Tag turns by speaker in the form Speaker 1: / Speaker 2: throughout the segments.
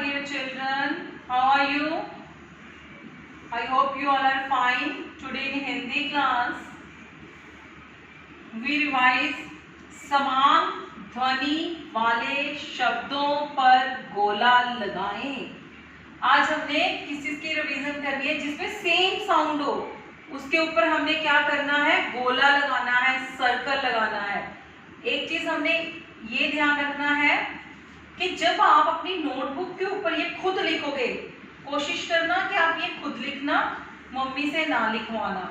Speaker 1: dear children. How are you? I hope you all are fine. Today in Hindi class, we revise समान ध्वनि वाले शब्दों पर गोला लगाएं. आज हमने किस चीज की रिवीजन करनी है जिसमें सेम साउंड हो, उसके ऊपर हमने क्या करना है, गोला लगाना है, सर्कल लगाना है. एक चीज हमने ये ध्यान रखना है कि जब आप अपनी नोटबुक के ऊपर ये खुद लिखोगे, कोशिश करना कि आप ये खुद लिखना, मम्मी से ना लिखवाना.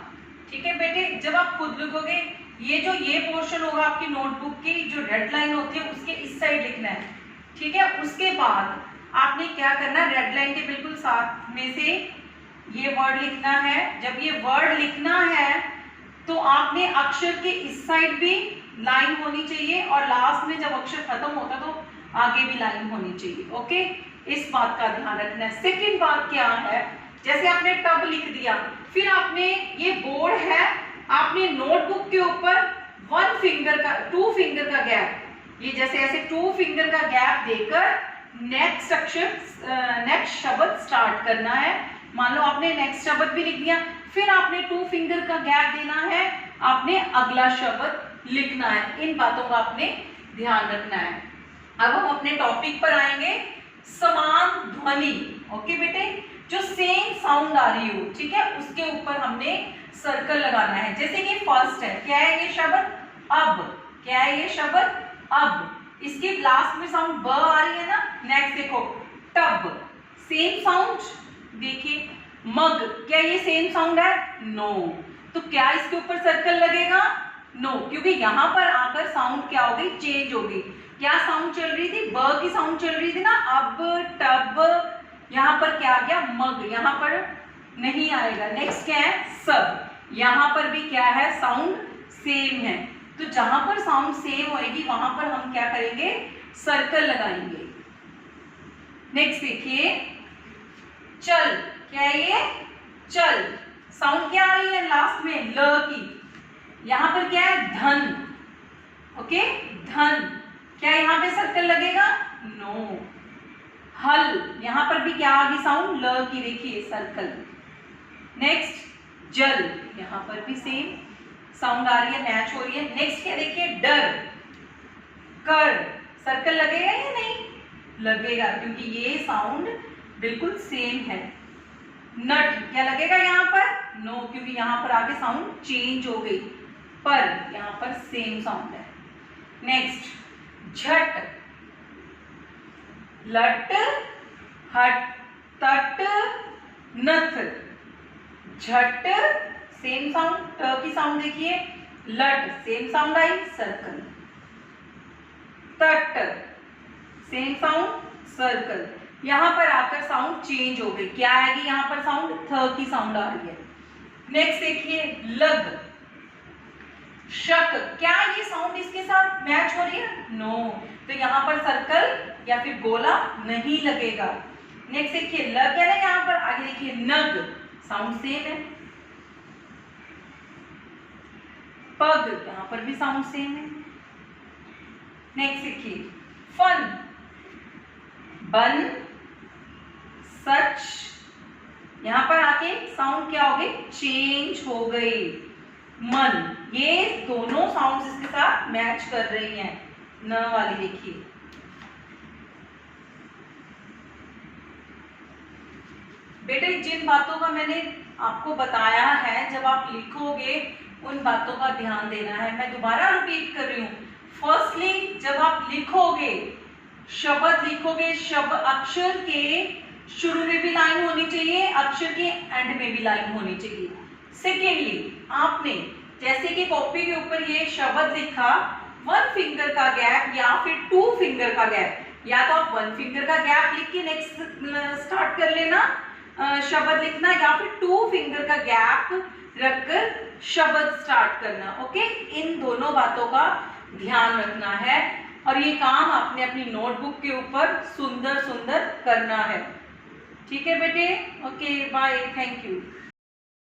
Speaker 1: ठीक है बेटे, जब आप खुद लिखोगे ये पोर्शन होगा आपकी नोटबुक की, जो रेड लाइन होती है उसके इस साइड लिखना है. ठीक है, उसके बाद आपने क्या करना है, रेड लाइन के बिल्कुल साथ में से ये वर्ड लिखना है. जब ये वर्ड लिखना है तो आपने अक्षर के इस साइड भी लाइन होनी चाहिए और लास्ट में जब अक्षर खत्म होता तो आगे भी लाइन होनी चाहिए. ओके, इस बात का ध्यान रखना है. सेकंड बात क्या है, जैसे आपने टब लिख दिया, फिर आपने ये बोर्ड है, आपने नोटबुक के ऊपर 1 फिंगर का 2 फिंगर का गैप, ये जैसे ऐसे 2 फिंगर का गैप देकर नेक्स्ट अक्षर नेक्स्ट शब्द स्टार्ट करना है. मान लो आपने नेक्स्ट शब्द भी लिख दिया, फिर आपने 2 फिंगर का गैप देना है, आपने अगला शब्द लिखना है. इन बातों का आपने ध्यान रखना है. अब हम अपने टॉपिक पर आएंगे, समान ध्वनि. ओके बेटे, जो सेम साउंड आ रही हो, ठीक है, उसके ऊपर हमने सर्कल लगाना है. जैसे कि फर्स्ट है, क्या है ये शब्द, अब. क्या है ये शब्द, अब. इसके लास्ट में साउंड ब आ रही है ना. नेक्स्ट देखो, टब, सेम साउंड. देखिए, मग, क्या ये सेम साउंड है, नो. तो क्या इसके ऊपर सर्कल लगेगा, नो, क्योंकि यहां पर आकर साउंड क्या हो गई, चेंज हो गई. क्या साउंड चल रही थी, ब की साउंड चल रही थी ना, अब टब, यहां पर क्या आ गया, मग, यहां पर नहीं आएगा. नेक्स्ट क्या है, सब, यहां पर भी क्या है, साउंड सेम है. तो जहां पर साउंड सेम होएगी वहां पर हम क्या करेंगे, सर्कल लगाएंगे. नेक्स्ट देखिए, चल, क्या है ये, चल, साउंड क्या आ रही है लास्ट में, ल की. यहां पर क्या है, धन. ओके, धन, क्या यहां पे सर्कल लगेगा, नो. हल, यहां पर भी क्या आ गई साउंड, ल की, देखिए सर्कल. नेक्स्ट जल, यहां पर भी सेम साउंड आ रही है, मैच हो रही है. नेक्स्ट क्या देखिए, डर, कर, सर्कल लगेगा या नहीं लगेगा, क्योंकि ये साउंड बिल्कुल सेम है. नट, क्या लगेगा यहाँ पर, नो, क्योंकि यहाँ पर आगे साउंड चेंज हो गई. पर यहाँ पर सेम साउंड है. नेक्स्ट झट, लट, हट, तट, नथ. झट सेम साउंड, ट की साउंड देखिए, लट सेम साउंड आई, सर्कल. तट सेम साउंड, सर्कल. यहां पर आकर साउंड चेंज हो गई, क्या आएगी यहाँ पर साउंड, थ की साउंड आ रही है. नेक्स्ट देखिए, लग, शक, क्या ये साउंड इसके साथ मैच हो रही है, नो, तो यहाँ पर सर्कल या फिर गोला नहीं लगेगा. नेक्स्ट देखिए, लग है ना यहाँ पर, आगे देखिए नग, साउंड सेम है. पग, यहाँ पर भी साउंड सेम है. नेक्स्ट देखिए, फन, बन, सच, यहां पर आके साउंड क्या हो गई, चेंज हो गई. मन, ये दोनों साउंड्स इसके साथ मैच कर रही हैं. न वाली देखिए, बेटे जिन बातों का मैंने आपको बताया है, जब आप लिखोगे उन बातों का ध्यान देना है. मैं दोबारा रिपीट कर रही हूँ. फर्स्टली, जब आप लिखोगे, शब्द लिखोगे, शब्द अक्षर के शुरू में भी लाइन होनी चाहिए, अक्षर के एंड में भी लाइन होनी चाहिए. सेकेंडली, आपने जैसे कि कॉपी के ऊपर ये शब्द लिखा, 1 फिंगर का गैप या फिर 2 फिंगर का गैप, या तो आप 1 फिंगर का गैप लिख के नेक्स्ट स्टार्ट कर लेना शब्द लिखना, या फिर 2 फिंगर का गैप रखकर शब्द स्टार्ट करना. ओके, इन दोनों बातों का ध्यान रखना है और ये काम आपने अपनी नोटबुक के ऊपर सुंदर सुंदर करना है. ठीक है बेटे, ओके, बाय, थैंक यू.